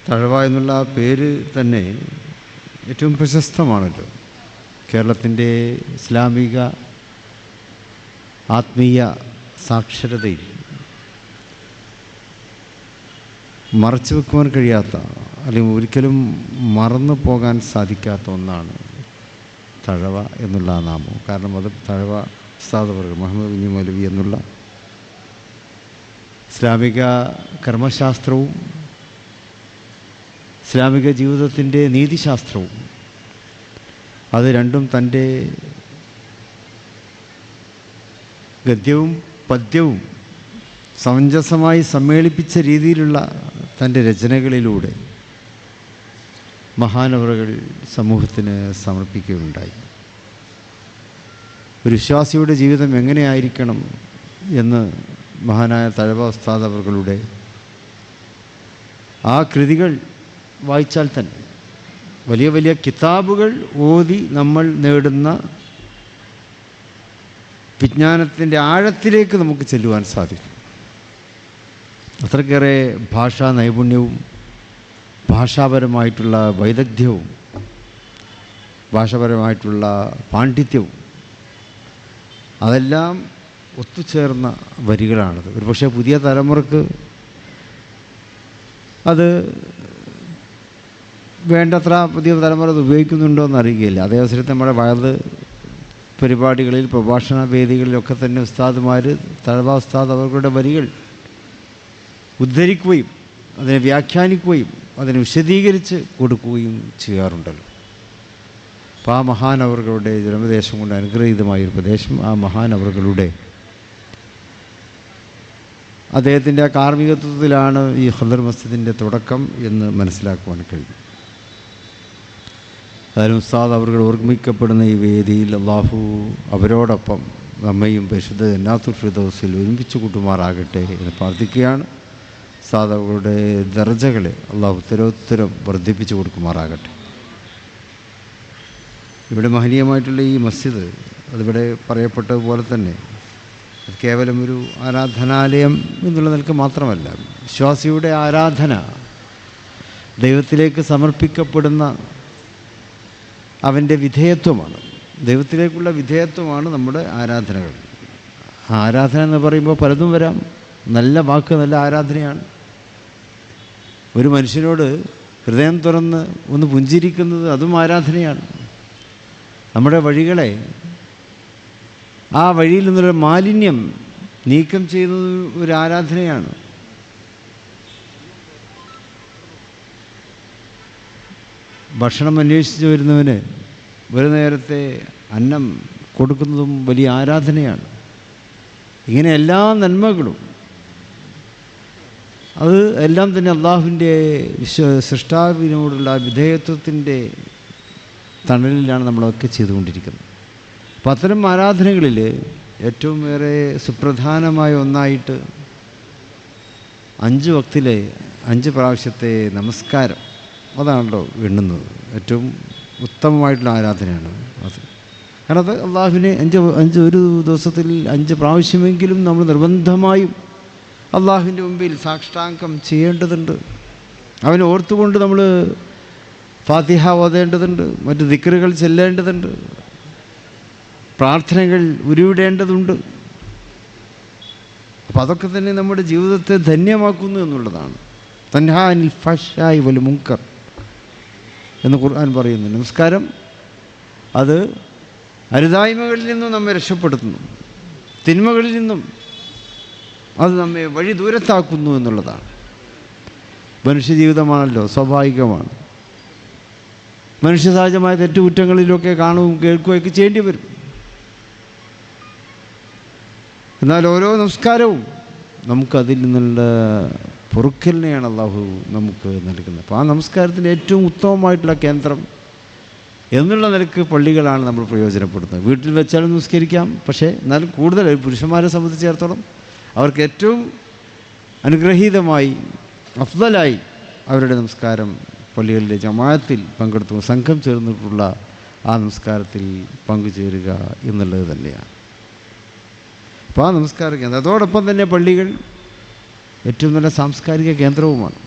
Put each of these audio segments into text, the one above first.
തഴവ എന്നുള്ള ആ പേര് തന്നെ ഏറ്റവും പ്രശസ്തമാണല്ലോ. കേരളത്തിൻ്റെ ഇസ്ലാമിക ആത്മീയ സാക്ഷരതയിൽ മറച്ചു വെക്കുവാൻ കഴിയാത്ത, അല്ലെങ്കിൽ ഒരിക്കലും മറന്നു പോകാൻ സാധിക്കാത്ത ഒന്നാണ് തഴവ എന്നുള്ള ആ നാമം. കാരണം അത് തഴവ ഉസ്താദ് വർഗ മുഹമ്മദ് കുഞ്ഞി മൗലവി എന്നുള്ള ഇസ്ലാമിക കർമ്മശാസ്ത്രവും ഇസ്ലാമിക ജീവിതത്തിൻ്റെ നീതിശാസ്ത്രവും അത് രണ്ടും തൻ്റെ ഗദ്യവും പദ്യവും സമഞ്ജസമായി സമ്മേളിപ്പിച്ച രീതിയിലുള്ള തൻ്റെ രചനകളിലൂടെ മഹാനവറുകൾ സമൂഹത്തിന് സമർപ്പിക്കുകയുണ്ടായി. ഒരു വിശ്വാസിയുടെ ജീവിതം എങ്ങനെയായിരിക്കണം എന്ന് മഹാനായ തഴവ ഉസ്താദ് അവറുകളുടെ ആ കൃതികൾ വായിച്ചാൽ തന്നെ, വലിയ വലിയ കിതാബുകൾ ഓതി നമ്മൾ നേടുന്ന വിജ്ഞാനത്തിൻ്റെ ആഴത്തിലേക്ക് നമുക്ക് ചെല്ലുവാൻ സാധിക്കും. അത്രയ്ക്കേറെ ഭാഷാ നൈപുണ്യവും ഭാഷാപരമായിട്ടുള്ള വൈദഗ്ധ്യവും ഭാഷാപരമായിട്ടുള്ള പാണ്ഡിത്യവും അതെല്ലാം ഒത്തുചേർന്ന വരികളാണത്. ഒരുപക്ഷെ പുതിയ തലമുറക്ക് അത് വേണ്ടത്ര പുതിയ തലമുറ അത് ഉപയോഗിക്കുന്നുണ്ടോ എന്ന് അറിയുകയില്ല. അതേ അവസരത്തിൽ നമ്മുടെ വയത് പരിപാടികളിൽ, പ്രഭാഷണ വേദികളിലൊക്കെ തന്നെ ഉസ്താദുമാർ, തഴവ ഉസ്താദ് അവരുടെ വരികൾ ഉദ്ധരിക്കുകയും അതിനെ വ്യാഖ്യാനിക്കുകയും അതിനെ വിശദീകരിച്ച് കൊടുക്കുകയും ചെയ്യാറുണ്ടല്ലോ. അപ്പോൾ ആ മഹാനവറുകളുടെ ജന്മദേശം കൊണ്ട് അനുഗ്രഹീതമായൊരു പ്രദേശം, ആ മഹാനവറുകളുടെ അദ്ദേഹത്തിൻ്റെ ആ കാർമ്മികത്വത്തിലാണ് ഈ ഖദർ മസ്ജിദിൻ്റെ തുടക്കം എന്ന് മനസ്സിലാക്കുവാൻ കഴിയും. അതായത് ഉസ്താദ് അവர்கள் ഓർമ്മിക്കപ്പെടുന്ന ഈ വേദിയിൽ അള്ളാഹു അവരോടൊപ്പം നമ്മയും പരിശുദ്ധ ജന്നാത്തുൽ ഫിർദൗസിൽ ഒരുമിച്ച് കൂട്ടുമാറാകട്ടെ എന്ന് പ്രാർത്ഥിക്കുകയാണ്. ഉസ്താദ് അവരുടെ ദർജകളെ അള്ളാഹു ഉത്തരോത്തരം വർദ്ധിപ്പിച്ചു കൊടുക്കുമാറാകട്ടെ. ഇവിടെ മഹനീയമായിട്ടുള്ള ഈ മസ്ജിദ്, അതിവിടെ പറയപ്പെട്ടതുപോലെ തന്നെ കേവലം ഒരു ആരാധനാലയം എന്നുള്ള നിലക്ക് മാത്രമല്ല, വിശ്വാസിയുടെ ആരാധന, ദൈവത്തിലേക്ക് സമർപ്പിക്കപ്പെടുന്ന അവൻ്റെ വിധേയത്വമാണ്. ദൈവത്തിലേക്കുള്ള വിധേയത്വമാണ് നമ്മുടെ ആരാധനകൾ. ആരാധന എന്ന് പറയുമ്പോൾ പലതും വരാം. നല്ല വാക്ക് നല്ല ആരാധനയാണ്. ഒരു മനുഷ്യനോട് ഹൃദയം തുറന്ന് ഒന്ന് പുഞ്ചിരിക്കുന്നത് അതും ആരാധനയാണ്. നമ്മുടെ വഴികളെ, ആ വഴിയിൽ നിന്നുള്ള മാലിന്യം നീക്കം ചെയ്യുന്നത് ഒരു ആരാധനയാണ്. ഭക്ഷണം അന്വേഷിച്ച് വരുന്നവന് ഒരു നേരത്തെ അന്നം കൊടുക്കുന്നതും വലിയ ആരാധനയാണ്. ഇങ്ങനെ എല്ലാ നന്മകളും അത് എല്ലാം തന്നെ അള്ളാഹുവിൻ്റെ സൃഷ്ടാവിനോടുള്ള വിധേയത്വത്തിൻ്റെ തണലിലാണ് നമ്മളൊക്കെ ചെയ്തുകൊണ്ടിരിക്കുന്നത്. അപ്പം അത്തരം ആരാധനകളിൽ ഏറ്റവും ഏറെ സുപ്രധാനമായ ഒന്നായിട്ട് 5 വക്തിലെ 5 പ്രാവശ്യത്തെ നമസ്കാരം, അതാണല്ലോ എണ്ണുന്നത്. ഏറ്റവും ഉത്തമമായിട്ടുള്ള ആരാധനയാണ് അത്. കാരണം അത് അള്ളാഹുവിനെ ഒരു ദിവസത്തിൽ 5 പ്രാവശ്യമെങ്കിലും നമ്മൾ നിർബന്ധമായും അള്ളാഹുവിൻ്റെ മുമ്പിൽ സാഷ്ടാംഗം ചെയ്യേണ്ടതുണ്ട്. അവനെ ഓർത്തുകൊണ്ട് നമ്മൾ ഫാത്തിഹ ഓതേണ്ടതുണ്ട്, മറ്റ് ദിക്റുകൾ ചെല്ലേണ്ടതുണ്ട്, പ്രാർത്ഥനകൾ ഉരുവിടേണ്ടതുണ്ട്. അപ്പം അതൊക്കെ തന്നെ നമ്മുടെ ജീവിതത്തെ ധന്യമാക്കുന്നു എന്നുള്ളതാണ്. തൻഹാ അനിൽ ഫഹ്ശാഇ വൽ മുൻകർ എന്ന് ഖുർആൻ പറയുന്നു. നമസ്കാരം അത് അരുതായ്മകളിൽ നിന്നും നമ്മെ രക്ഷപ്പെടുത്തുന്നു, തിന്മകളിൽ നിന്നും അത് നമ്മെ വഴി ദൂരത്താക്കുന്നു എന്നുള്ളതാണ്. മനുഷ്യജീവിതമാണല്ലോ, സ്വാഭാവികമാണ്. മനുഷ്യസഹജമായ തെറ്റുകുറ്റങ്ങളിലൊക്കെ കാണുകയും കേൾക്കുകയൊക്കെ ചെയ്യേണ്ടി വരും. എന്നാൽ ഓരോ നമസ്കാരവും നമുക്കതിൽ നിന്നുള്ള പൊറുക്കലിനെയാണ് അള്ളാഹു നമുക്ക് നൽകുന്നത്. അപ്പോൾ ആ നമസ്കാരത്തിൻ്റെ ഏറ്റവും ഉത്തമമായിട്ടുള്ള കേന്ദ്രം എന്നുള്ള നിലക്ക് പള്ളികളാണ് നമ്മൾ പ്രയോജനപ്പെടുത്തുന്നത്. വീട്ടിൽ വെച്ചാലും നമസ്കരിക്കാം, പക്ഷേ എന്നാലും കൂടുതൽ പുരുഷന്മാരെ സംബന്ധിച്ചിടത്തോളം അവർക്ക് ഏറ്റവും അനുഗ്രഹീതമായി അഫ്ദലായി അവരുടെ നമസ്കാരം പള്ളികളിലെ ജമാഅത്തിൽ പങ്കെടുത്തു സംഘം ചേർന്നിട്ടുള്ള ആ നമസ്കാരത്തിൽ പങ്കുചേരുക എന്നുള്ളത് തന്നെയാണ്. അപ്പോൾ ആ നമസ്കാര കേന്ദ്രം, അതോടൊപ്പം തന്നെ പള്ളികൾ ഏറ്റവും നല്ല സാംസ്കാരിക കേന്ദ്രവുമാണ്.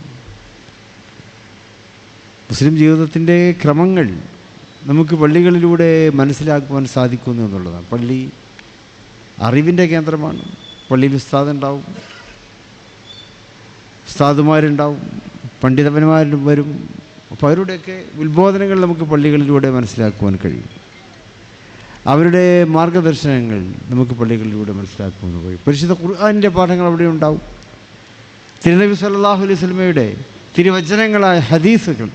മുസ്ലിം ജീവിതത്തിൻ്റെ ക്രമങ്ങൾ നമുക്ക് പള്ളികളിലൂടെ മനസ്സിലാക്കുവാൻ സാധിക്കുന്നു എന്നുള്ളതാണ്. പള്ളി അറിവിൻ്റെ കേന്ദ്രമാണ്. പള്ളിയിൽ ഉസ്താദുണ്ടാവും, ഉസ്താദുമാരുണ്ടാവും, പണ്ഡിതന്മാരും വരും. അപ്പോൾ അവരുടെയൊക്കെ ഉത്ബോധനങ്ങൾ നമുക്ക് പള്ളികളിലൂടെ മനസ്സിലാക്കുവാൻ കഴിയും. അവരുടെ മാർഗദർശനങ്ങൾ നമുക്ക് പള്ളികളിലൂടെ മനസ്സിലാക്കുവാൻ കഴിയും. പരിശുദ്ധ ഖുർആനിൻ്റെ പാഠങ്ങൾ അവിടെ ഉണ്ടാവും. തിരുനബി സല്ലല്ലാഹു അലൈഹി വസല്ലമയുടെ തിരുവചനങ്ങളായ ഹദീസുകൾ,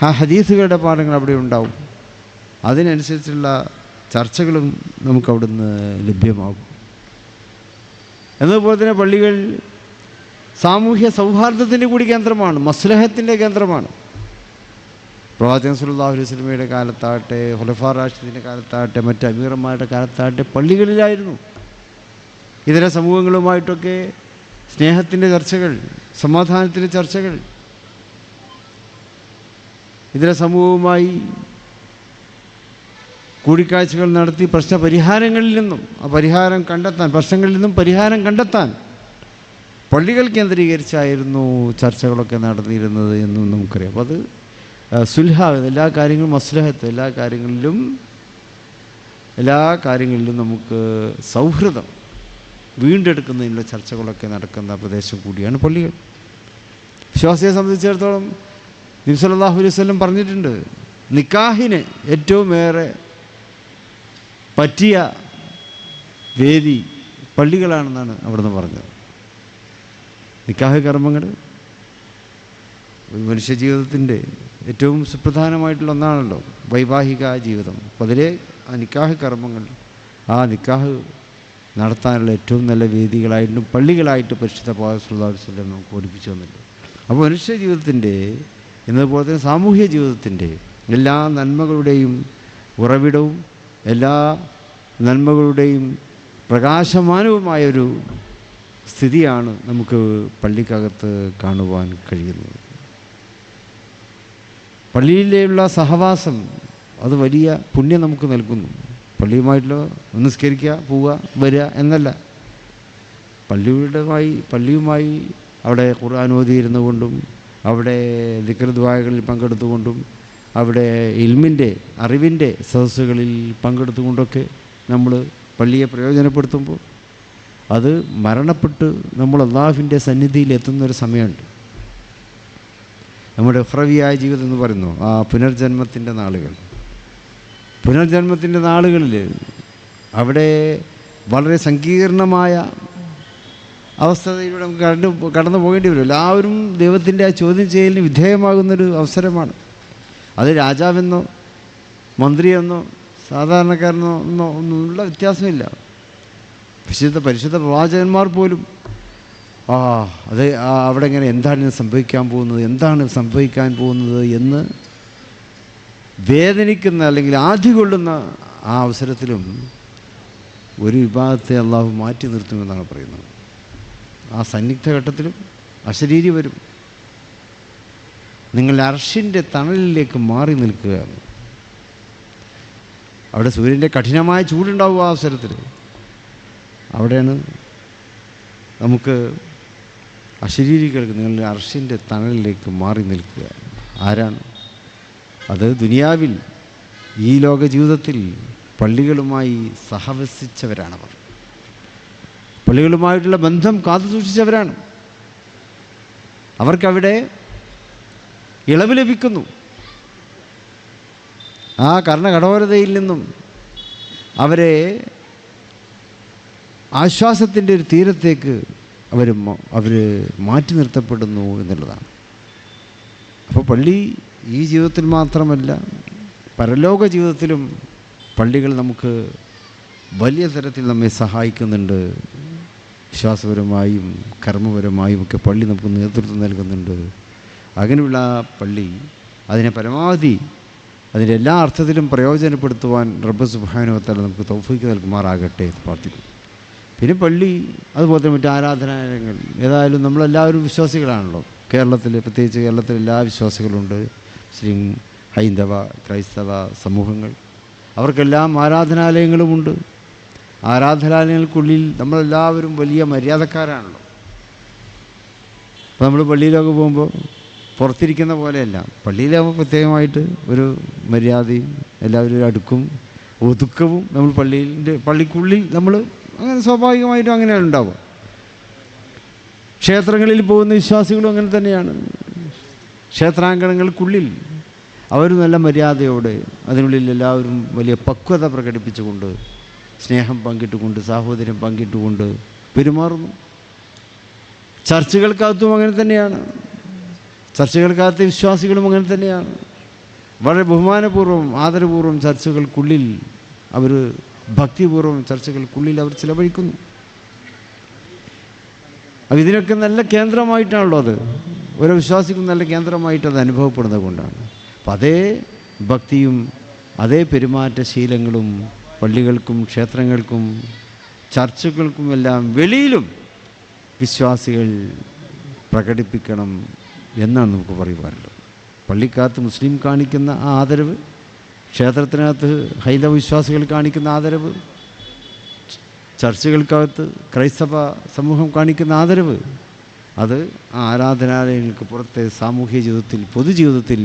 ആ ഹദീസുകളുടെ പാഠങ്ങൾ അവിടെ ഉണ്ടാവും. അതിനനുസരിച്ചുള്ള ചർച്ചകളും നമുക്ക് അവിടുന്ന് ലഭ്യമാകും. എന്നതുപോലെ തന്നെ പള്ളികൾ സാമൂഹ്യ സൗഹാർദ്ദത്തിൻ്റെ കൂടി കേന്ദ്രമാണ്, മസ്ലഹത്തിൻ്റെ കേന്ദ്രമാണ്. പ്രവാചകൻ സല്ലല്ലാഹു അലൈഹി വസല്ലമയുടെ കാലത്താകട്ടെ, ഖുലഫാ റാഷിദീൻ്റെ കാലത്താകട്ടെ, മറ്റ് അമീറന്മാരുടെ കാലത്താകട്ടെ പള്ളികളിലായിരുന്നു ഇതര സമൂഹങ്ങളുമായിട്ടൊക്കെ സ്നേഹത്തിൻ്റെ ചർച്ചകൾ, സമാധാനത്തിൻ്റെ ചർച്ചകൾ, ഇതര സമൂഹവുമായി കൂടിക്കാഴ്ചകൾ നടത്തി പ്രശ്നങ്ങളിൽ നിന്നും പരിഹാരം കണ്ടെത്താൻ പള്ളികൾ കേന്ദ്രീകരിച്ചായിരുന്നു ചർച്ചകളൊക്കെ നടന്നിരുന്നത് എന്നും നമുക്കറിയാം. അപ്പോൾ അത് സുൽഹാവ്, എല്ലാ കാര്യങ്ങളും മസ്ലഹത്ത്, എല്ലാ കാര്യങ്ങളിലും നമുക്ക് സൗഹൃദം വീണ്ടെടുക്കുന്നതിനുള്ള ചർച്ചകളൊക്കെ നടക്കുന്ന പ്രദേശം കൂടിയാണ് പള്ളികൾ. വിശ്വാസിയെ സംബന്ധിച്ചിടത്തോളം നബി സല്ലല്ലാഹു അലൈഹി വസല്ലം പറഞ്ഞിട്ടുണ്ട്, നിക്കാഹിന് ഏറ്റവും ഏറെ പറ്റിയ വേദി പള്ളികളാണെന്നാണ് അവിടുന്ന് പറഞ്ഞത്. നിക്കാഹ് കർമ്മങ്ങൾ മനുഷ്യജീവിതത്തിൻ്റെ ഏറ്റവും സുപ്രധാനമായിട്ടുള്ള ഒന്നാണല്ലോ വൈവാഹിക ജീവിതം. അപ്പോൾ അതിലെ ആ നിക്കാഹ് കർമ്മങ്ങൾ, ആ നിക്കാഹ് നടത്താനുള്ള ഏറ്റവും നല്ല വേദികളായിട്ടും പള്ളികളായിട്ട് പരിശുദ്ധ പ്രവാചകൻ സല്ലല്ലാഹു അലൈഹി വസല്ലം നമുക്ക് പഠിപ്പിച്ചു തന്നിട്ടുണ്ട്. അപ്പോൾ മനുഷ്യ ജീവിതത്തിൻ്റെ എന്നതുപോലെ തന്നെ സാമൂഹ്യ ജീവിതത്തിൻ്റെ എല്ലാ നന്മകളുടെയും ഉറവിടവും എല്ലാ നന്മകളുടെയും പ്രകാശമാനവുമായൊരു സ്ഥിതിയാണ് നമുക്ക് പള്ളിക്കകത്ത് കാണുവാൻ കഴിയുന്നത്. പള്ളിയിലുള്ള സഹവാസം അത് വലിയ പുണ്യം നമുക്ക് നൽകുന്നു. പള്ളിയുമായിട്ടുള്ള നിസ്കരിക്കുക, പോവുക, വരിക എന്നല്ല, പള്ളിയുമായി അവിടെ ഖുർആൻ ഓതിയിരുന്നു കൊണ്ടും അവിടെ ദിക്ർ ദുആകളിൽ പങ്കെടുത്തുകൊണ്ടും അവിടെ അറിവിൻ്റെ സദസ്സുകളിൽ പങ്കെടുത്തുകൊണ്ടൊക്കെ നമ്മൾ പള്ളിയെ പ്രയോജനപ്പെടുത്തുമ്പോൾ അത് മരണപ്പെട്ട് നമ്മൾ അല്ലാഹുവിൻ്റെ സന്നിധിയിൽ എത്തുന്നൊരു സമയമുണ്ട്. നമ്മുടെ ഉഖ്റവിയായ ജീവിതം എന്ന് പറയുന്നു, ആ പുനർജന്മത്തിൻ്റെ നാളുകളിൽ അവിടെ വളരെ സങ്കീർണമായ അവസ്ഥയിലൂടെ നമുക്ക് കടന്നു പോകേണ്ടി വരും. എല്ലാവരും ദൈവത്തിൻ്റെ ആ ചോദ്യം ചെയ്യലിന് വിധേയമാകുന്നൊരു അവസരമാണ്. അത് രാജാവെന്നോ മന്ത്രിയെന്നോ സാധാരണക്കാരനോ ഒന്നുള്ള വ്യത്യാസമില്ല. പരിശുദ്ധ പ്രവാചകന്മാർ പോലും അവിടെ ഇങ്ങനെ എന്താണ് സംഭവിക്കാൻ പോകുന്നത് എന്ന് വേദനിക്കുന്ന അല്ലെങ്കിൽ ആധി കൊള്ളുന്ന ആ അവസരത്തിലും ഒരു വിഭാഗത്തെ അള്ളാഹു മാറ്റി നിർത്തുമെന്നാണ് പറയുന്നത്. ആ സന്നിഗ്ധ ഘട്ടത്തിലും അശരീരി വരും. നിങ്ങൾ അർശിൻ്റെ തണലിലേക്ക് മാറി നിൽക്കുകയാണ്. അവിടെ സൂര്യൻ്റെ കഠിനമായ ചൂടുണ്ടാവും. ആ അവസരത്തിൽ അവിടെയാണ് നമുക്ക് അശരീരികൾക്ക് നിങ്ങൾ അർശിൻ്റെ തണലിലേക്ക് മാറി നിൽക്കുക. ആരാണ് അത്? ദുനിയാവിൽ ഈ ലോക ജീവിതത്തിൽ പള്ളികളുമായി സഹവസിച്ചവരാണവർ, പള്ളികളുമായിട്ടുള്ള ബന്ധം കാത്തു സൂക്ഷിച്ചവരാണ്. അവർക്കവിടെ ഇളവ് ലഭിക്കുന്നു. ആ കർണകഠോരതയിൽ നിന്നും അവരെ ആശ്വാസത്തിൻ്റെ ഒരു തീരത്തേക്ക് അവർ മാറ്റി നിർത്തപ്പെടുന്നു എന്നുള്ളതാണ്. അപ്പോൾ പള്ളി ഈ ജീവിതത്തിൽ മാത്രമല്ല, പരലോക ജീവിതത്തിലും പള്ളികൾ നമുക്ക് വലിയ തരത്തിൽ നമ്മെ സഹായിക്കുന്നുണ്ട്. വിശ്വാസപരമായും കർമ്മപരമായും ഒക്കെ പള്ളി നമുക്ക് നേതൃത്വം നൽകുന്നുണ്ട്. അങ്ങനെയുള്ള പള്ളി അതിനെ പരമാവധി അതിൻ്റെ എല്ലാ അർത്ഥത്തിലും പ്രയോജനപ്പെടുത്തുവാൻ റബ്ബ് സുബ്ഹാനഹു വ തആല നമുക്ക് തൗഫീഖ് നൽകുമാറാകട്ടെ എന്ന് പ്രാർത്ഥിക്കുന്നു. പിന്നെ പള്ളി അതുപോലെ തന്നെ മറ്റ് ആരാധനാലയങ്ങൾ, ഏതായാലും നമ്മളെല്ലാവരും വിശ്വാസികളാണല്ലോ. പ്രത്യേകിച്ച് കേരളത്തിൽ എല്ലാ വിശ്വാസികളുണ്ട്. മുസ്ലിം, ഹൈന്ദവ, ക്രൈസ്തവ സമൂഹങ്ങൾ, അവർക്കെല്ലാം ആരാധനാലയങ്ങളുമുണ്ട്. ആരാധനാലയങ്ങൾക്കുള്ളിൽ നമ്മളെല്ലാവരും വലിയ മര്യാദക്കാരാണല്ലോ. അപ്പോൾ നമ്മൾ പള്ളിയിലൊക്കെ പോകുമ്പോൾ പുറത്തിരിക്കുന്ന പോലെയല്ല. പള്ളിയിലാകുമ്പോൾ പ്രത്യേകമായിട്ട് ഒരു മര്യാദയും എല്ലാവരും അടുക്കും ഒതുക്കവും നമ്മൾ പള്ളിക്കുള്ളിൽ നമ്മൾ അങ്ങനെ സ്വാഭാവികമായിട്ടും അങ്ങനെയാണ് ഉണ്ടാവുക. ക്ഷേത്രങ്ങളിൽ പോകുന്ന വിശ്വാസികളും അങ്ങനെ തന്നെയാണ്. ക്ഷേത്രാങ്കണങ്ങൾക്കുള്ളിൽ അവർ നല്ല മര്യാദയോടെ അതിനുള്ളിൽ എല്ലാവരും വലിയ പക്വത പ്രകടിപ്പിച്ചുകൊണ്ട് സ്നേഹം പങ്കിട്ടുകൊണ്ട് സാഹോദര്യം പങ്കിട്ടുകൊണ്ട് പെരുമാറുന്നു. ചർച്ചുകൾക്കകത്തും അങ്ങനെ തന്നെയാണ്. ചർച്ചുകൾക്കകത്തെ വിശ്വാസികളും അങ്ങനെ തന്നെയാണ്. വളരെ ബഹുമാനപൂർവ്വം ആദരപൂർവ്വം ചർച്ചകൾക്കുള്ളിൽ അവർ ഭക്തിപൂർവ്വം ചർച്ചകൾക്കുള്ളിൽ അവർ ചിലവഴിക്കുന്നു. അപ്പോൾ ഇതിനൊക്കെ നല്ല കേന്ദ്രമായിട്ടാണല്ലോ അത്. ഓരോ വിശ്വാസിക്കും നല്ല കേന്ദ്രമായിട്ട് അത് അനുഭവപ്പെടുന്നത് കൊണ്ടാണ്. അപ്പം അതേ ഭക്തിയും അതേ പെരുമാറ്റശീലങ്ങളും പള്ളികൾക്കും ക്ഷേത്രങ്ങൾക്കും ചർച്ചുകൾക്കുമെല്ലാം വെളിയിലും വിശ്വാസികൾ പ്രകടിപ്പിക്കണം എന്നാണ് നമുക്ക് പറയുവാനുള്ളത്. പള്ളിക്കകത്ത് മുസ്ലിം കാണിക്കുന്ന ആ ആദരവ്, ക്ഷേത്രത്തിനകത്ത് ഹൈന്ദവ വിശ്വാസികൾ കാണിക്കുന്ന ആദരവ്, ചർച്ചുകൾക്കകത്ത് ക്രൈസ്തവ സമൂഹം കാണിക്കുന്ന ആദരവ്, അത് ആ ആരാധനാലയങ്ങൾക്ക് പുറത്തെ സാമൂഹ്യ ജീവിതത്തിൽ പൊതുജീവിതത്തിൽ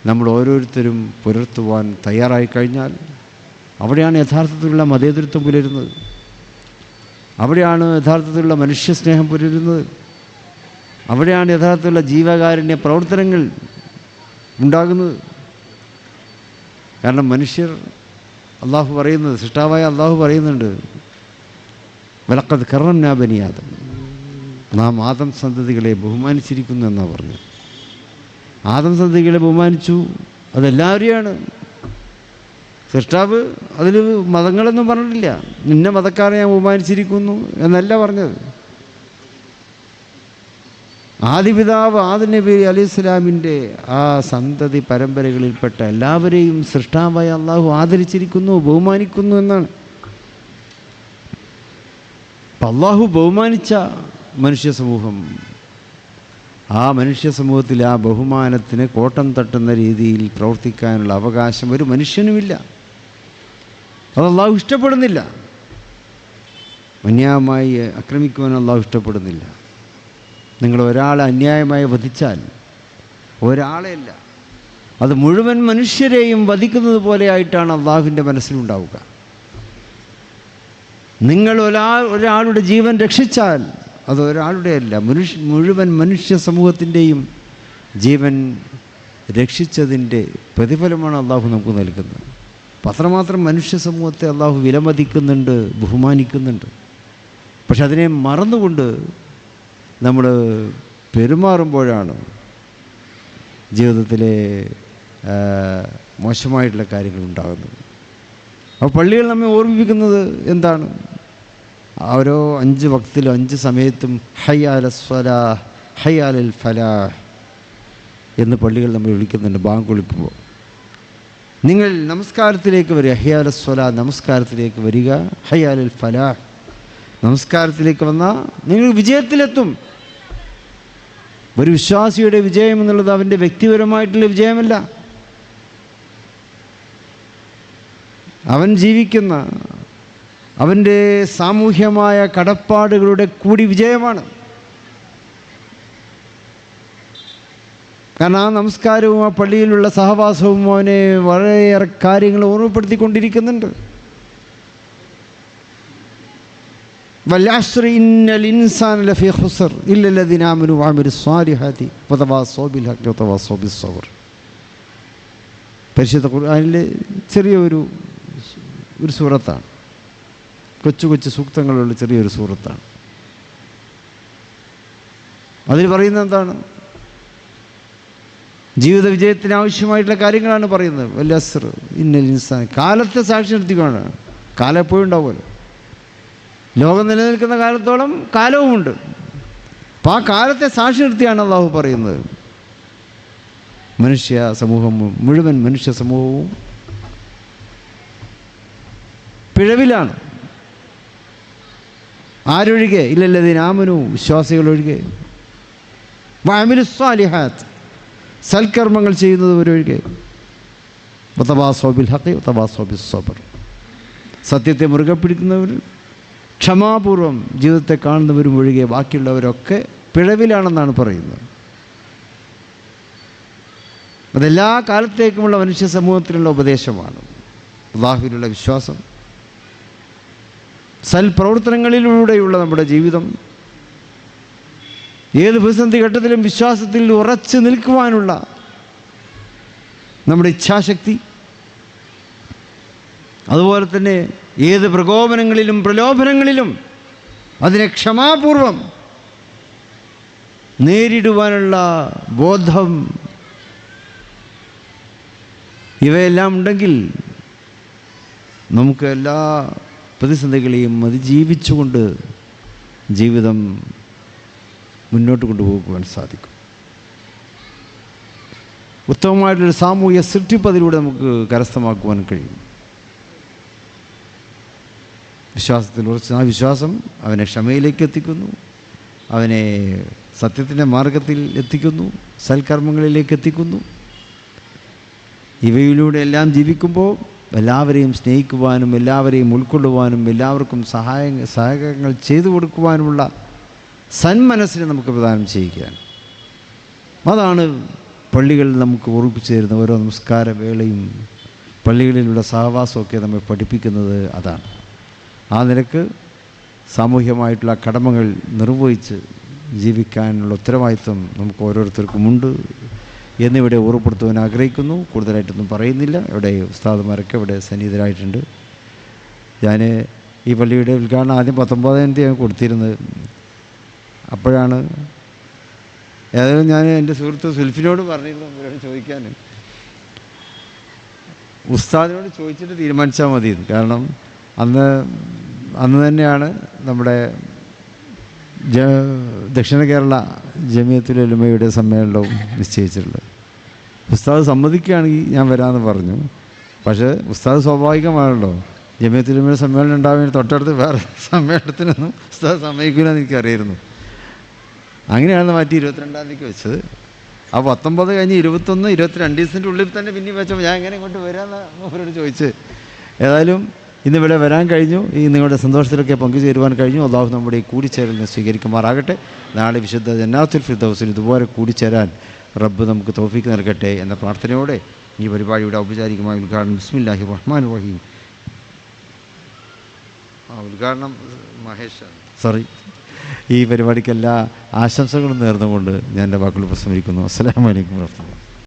നമ്മൾ ഓരോരുത്തരും പുലർത്തുവാൻ തയ്യാറായി കഴിഞ്ഞാൽ അവിടെയാണ് യഥാർത്ഥത്തിലുള്ള മതേതരത്വം പുലരുന്നത്. അവിടെയാണ് യഥാർത്ഥത്തിലുള്ള മനുഷ്യസ്നേഹം പുലരുന്നത്. അവിടെയാണ് യഥാർത്ഥത്തിലുള്ള ജീവകാരുണ്യ പ്രവർത്തനങ്ങൾ ഉണ്ടാകുന്നത്. കാരണം മനുഷ്യർ അള്ളാഹു പറയുന്നത്, സൃഷ്ടാവായ അള്ളാഹു പറയുന്നുണ്ട്, വലഖദ് കറംനാ ബനി ആദം, നാം ആദം സന്തതികളെ ബഹുമാനിച്ചിരിക്കുന്നു എന്നാണ് പറഞ്ഞത്. ആദം സന്തതികളെ ബഹുമാനിച്ചു, അതെല്ലാവരെയാണ്. സൃഷ്ടാവ് അതിൽ മതങ്ങളൊന്നും പറഞ്ഞിട്ടില്ല. നിന്നെ മതക്കാരെ ഞാൻ ബഹുമാനിച്ചിരിക്കുന്നു എന്നല്ല പറഞ്ഞത്. ആദിപിതാവ് ആദം നബി അലൈഹി സ്വലാമിൻ്റെ ആ സന്തതി പരമ്പരകളിൽപ്പെട്ട എല്ലാവരെയും സൃഷ്ടാവായ അള്ളാഹു ആദരിച്ചിരിക്കുന്നു, ബഹുമാനിക്കുന്നു എന്നാണ്. അപ്പം അള്ളാഹു ബഹുമാനിച്ച മനുഷ്യ സമൂഹം, ആ മനുഷ്യ സമൂഹത്തിൽ ആ ബഹുമാനത്തിന് കോട്ടം തട്ടുന്ന രീതിയിൽ പ്രവർത്തിക്കാനുള്ള അവകാശം ഒരു മനുഷ്യനുമില്ല. അത് അള്ളാഹു ഇഷ്ടപ്പെടുന്നില്ല. അന്യായമായി ആക്രമിക്കുവാൻ അള്ളാഹു ഇഷ്ടപ്പെടുന്നില്ല. നിങ്ങൾ ഒരാളെ അന്യായമായി വധിച്ചാൽ, ഒരാളെയല്ല, അത് മുഴുവൻ മനുഷ്യരെയും വധിക്കുന്നത് പോലെയായിട്ടാണ് അള്ളാഹുവിൻ്റെ മനസ്സിലുണ്ടാവുക. നിങ്ങൾ ഒരാളുടെ ജീവൻ രക്ഷിച്ചാൽ അത് ഒരാളുടെ അല്ല, മുഴുവൻ മനുഷ്യ സമൂഹത്തിൻ്റെയും ജീവൻ രക്ഷിച്ചതിൻ്റെ പ്രതിഫലമാണ് അള്ളാഹു നമുക്ക് നൽകുന്നത്. അത്രമാത്രം മനുഷ്യ സമൂഹത്തെ അള്ളാഹു വിലമതിക്കുന്നുണ്ട്, ബഹുമാനിക്കുന്നുണ്ട്. പക്ഷെ അതിനെ മറന്നുകൊണ്ട് നമ്മൾ പെരുമാറുമ്പോഴാണ് ജീവിതത്തിലെ മോശമായിട്ടുള്ള കാര്യങ്ങൾ ഉണ്ടാകുന്നത്. അപ്പോൾ പള്ളികൾ നമ്മെ ഓർമ്മിപ്പിക്കുന്നത് എന്താണ്? ഓരോ 5 വക്തിലും 5 സമയത്തും ഹയ്യ അല സ്വലാഹ്, ഹയ്യ അലൽ ഫലാഹ് എന്ന് പള്ളികൾ നമ്മൾ വിളിക്കുന്നുണ്ട്. ബാങ്ക് വിളിക്കുമ്പോൾ നിങ്ങൾ നമസ്കാരത്തിലേക്ക് വരിക, ഹയ്യ അല സ്വലാഹ്, നമസ്കാരത്തിലേക്ക് വരിക, ഹയ്യ അലൽ ഫലാഹ്, നമസ്കാരത്തിലേക്ക് വന്നാൽ നിങ്ങൾ വിജയത്തിലെത്തും. ഒരു വിശ്വാസിയുടെ വിജയം എന്നുള്ളത് അവൻ്റെ വ്യക്തിപരമായിട്ടുള്ള വിജയമല്ല, അവൻ ജീവിക്കുന്ന അവൻ്റെ സാമൂഹ്യമായ കടപ്പാടുകളുടെ കൂടി വിജയമാണ്. കാരണം ആ നമസ്കാരവും ആ പള്ളിയിലുള്ള സഹവാസവും അവനെ വളരെയേറെ കാര്യങ്ങൾ ഓർമ്മപ്പെടുത്തിക്കൊണ്ടിരിക്കുന്നുണ്ട്. വൽഅസ്രി ഇന്നൽ ഇൻസാന ലഫീ ഖുസ്ർ ഇല്ലല്ലദീന ആമനൂ വഅമിലുസ് സ്വാലിഹാത്തി വതവാസൗ ബിൽ ഹഖ് വതവാസൗ ബിസ് സബ്ർ. പരിശുദ്ധ ഖുർആനിലെ ചെറിയൊരു സൂറത്താണ്, കൊച്ചു കൊച്ചു സൂക്തങ്ങളുള്ള ചെറിയൊരു സൂറത്താണ്. അതിൽ പറയുന്നത് എന്താണ്? ജീവിത വിജയത്തിന് ആവശ്യമായിട്ടുള്ള കാര്യങ്ങളാണ് പറയുന്നത്. വൽഅസ്ർ ഇന്നൽ ഇൻസാൻ, കാലത്തെ സാക്ഷി നിർത്തിക്കാണ്. കാലം എപ്പോഴും ഉണ്ടാവുമല്ലോ, ലോകം നിലനിൽക്കുന്ന കാലത്തോളം കാലവുമുണ്ട്. അപ്പം ആ കാലത്തെ സാക്ഷി നിർത്തിയാണ് അള്ളാഹു പറയുന്നത്. മനുഷ്യ സമൂഹം, മുഴുവൻ മനുഷ്യ സമൂഹവും പിഴവിലാണ്. ആരൊഴികെ? ഇല്ലല്ലദീന ആമനൂ, വിശ്വാസികൾ ഒഴികെ, വഅമിലുസ് സ്വാലിഹാത്ത്, സൽക്കർമ്മങ്ങൾ ചെയ്യുന്നവരൊഴികെ, വതവാസൗ ബിൽ ഹഖ് വതവാസൗ ബിസ് സബ്ർ, സത്യത്തെ മുറുകെ പിടിക്കുന്നവർ, ക്ഷമാപൂർവം ജീവിതത്തെ കാണുന്നവരും ഒഴികെ ബാക്കിയുള്ളവരൊക്കെ പിഴവിലാണെന്നാണ് പറയുന്നത്. അതെല്ലാ കാലത്തേക്കുമുള്ള മനുഷ്യ സമൂഹത്തിനുള്ള ഉപദേശമാണ്. അല്ലാഹുവിലുള്ള വിശ്വാസം, സൽപ്രവർത്തനങ്ങളിലൂടെയുള്ള നമ്മുടെ ജീവിതം, ഏത് പ്രതിസന്ധി ഘട്ടത്തിലും വിശ്വാസത്തിൽ ഉറച്ചു നിൽക്കുവാനുള്ള നമ്മുടെ ഇച്ഛാശക്തി, അതുപോലെ തന്നെ ഏത് പ്രകോപനങ്ങളിലും പ്രലോഭനങ്ങളിലും അതിനെ ക്ഷമാപൂർവം നേരിടുവാനുള്ള ബോധം, ഇവയെല്ലാം ഉണ്ടെങ്കിൽ നമുക്ക് എല്ലാ പ്രതിസന്ധികളെയും അതിജീവിച്ചുകൊണ്ട് ജീവിതം മുന്നോട്ട് കൊണ്ടുപോകുവാൻ സാധിക്കും. ഉത്തമമായിട്ടൊരു സാമൂഹ്യ സൃഷ്ടിപ്പ് അതിലൂടെ നമുക്ക് കരസ്ഥമാക്കുവാൻ കഴിയും. വിശ്വാസത്തിൽ ഉറച്ച് ആ വിശ്വാസം അവനെ ക്ഷമയിലേക്ക് എത്തിക്കുന്നു, അവനെ സത്യത്തിൻ്റെ മാർഗത്തിൽ എത്തിക്കുന്നു, സൽക്കർമ്മങ്ങളിലേക്ക് എത്തിക്കുന്നു. ഇവയിലൂടെ എല്ലാം ജീവിക്കുമ്പോൾ എല്ലാവരെയും സ്നേഹിക്കുവാനും എല്ലാവരെയും ഉൾക്കൊള്ളുവാനും എല്ലാവർക്കും സഹായങ്ങൾ ചെയ്തു കൊടുക്കുവാനുമുള്ള സന്മനസ്സിനെ നമുക്ക് പ്രദാനം ചെയ്യുകയാണ്. അതാണ് പള്ളികളിൽ നമുക്ക് ഓർമ്മിപ്പിച്ചു തരുന്ന ഓരോ നമസ്കാര വേളയും പള്ളികളിലുള്ള സഹവാസമൊക്കെ നമ്മെ പഠിപ്പിക്കുന്നത് അതാണ്. ആ നിലക്ക് സാമൂഹ്യമായിട്ടുള്ള കടമകൾ നിർവഹിച്ച് ജീവിക്കാനുള്ള ഉത്തരവാദിത്വം നമുക്ക് ഓരോരുത്തർക്കുമുണ്ട് എന്നിവിടെ ഓർമ്മപ്പെടുത്തുവാൻ ആഗ്രഹിക്കുന്നു. കൂടുതലായിട്ടൊന്നും പറയുന്നില്ല. ഇവിടെ ഉസ്താദുമാരൊക്കെ ഇവിടെ സന്നിഹിതരായിട്ടുണ്ട്. ഞാൻ ഈ പള്ളിയുടെ ഉദ്ഘാടനം ആദ്യം 19-ാം തീയതി കൊടുത്തിരുന്നത്. അപ്പോഴാണ് ഏതായാലും ഞാൻ എൻ്റെ സുഹൃത്ത് സുൽഫിനോട് പറഞ്ഞിരുന്നു ഇവരോട് ചോദിക്കാൻ, ഉസ്താദിനോട് ചോദിച്ചിട്ട് തീരുമാനിച്ചാൽ മതി. കാരണം അന്ന് തന്നെയാണ് നമ്മുടെ ദക്ഷിണ കേരള ജമിയത്തുൽ ഉലമയുടെ സമ്മേളനവും നിശ്ചയിച്ചിട്ടുള്ളത്. ഉസ്താദ് സമ്മതിക്കുകയാണെങ്കിൽ ഞാൻ വരാമെന്ന് പറഞ്ഞു. പക്ഷേ ഉസ്താദ് സ്വാഭാവികമാണല്ലോ, ജമിയത്തുൽ ഉലമയുടെ സമ്മേളനം ഉണ്ടാവുന്ന തൊട്ടടുത്ത് വേറെ സമ്മേളനത്തിനൊന്നും ഉസ്താദ് സമ്മതിക്കില്ലെന്ന് എനിക്കറിയായിരുന്നു. അങ്ങനെയാണ് മാറ്റി 22-ാം തീയതിക്ക് വെച്ചത്. ആ 19 കഴിഞ്ഞ് 21, 22 ദിവസത്തിൻ്റെ ഉള്ളിൽ തന്നെ പിന്നെയും വെച്ചപ്പോൾ ഞാൻ എങ്ങനെ ഇങ്ങോട്ട് വരാമെന്ന് അവരോട് ചോദിച്ച് ഏതായാലും ഇന്നിവിടെ വരാൻ കഴിഞ്ഞു. ഈ നിങ്ങളുടെ സന്തോഷത്തിലൊക്കെ പങ്കുചേരുവാൻ കഴിഞ്ഞു. അല്ലാഹു നമ്മുടെ ഈ കൂടിച്ചേരലിനെ സ്വീകരിക്കുമാറാകട്ടെ. നാളെ വിശുദ്ധ ജന്നാത്തുൽ ഫിർദൗസിൽ ഇതുപോലെ കൂടിച്ചേരാൻ റബ്ബ് നമുക്ക് തൗഫീക്ക് നൽകട്ടെ എന്ന പ്രാർത്ഥനയോടെ ഈ പരിപാടിയുടെ ഔപചാരികമായ ഉദ്ഘാടനം ബിസ്മില്ലാഹിർ റഹ്മാനിർ റഹീം. ഉദ്ഘാടനം ഈ പരിപാടിക്ക് എല്ലാ ആശംസകളും നേർന്നുകൊണ്ട് ഞാൻ എൻ്റെ വാക്കുകൾ പ്രസംഗിക്കുന്നു. അസ്സലാമു അലൈക്കും വറഹ്മത്തുള്ളാഹി.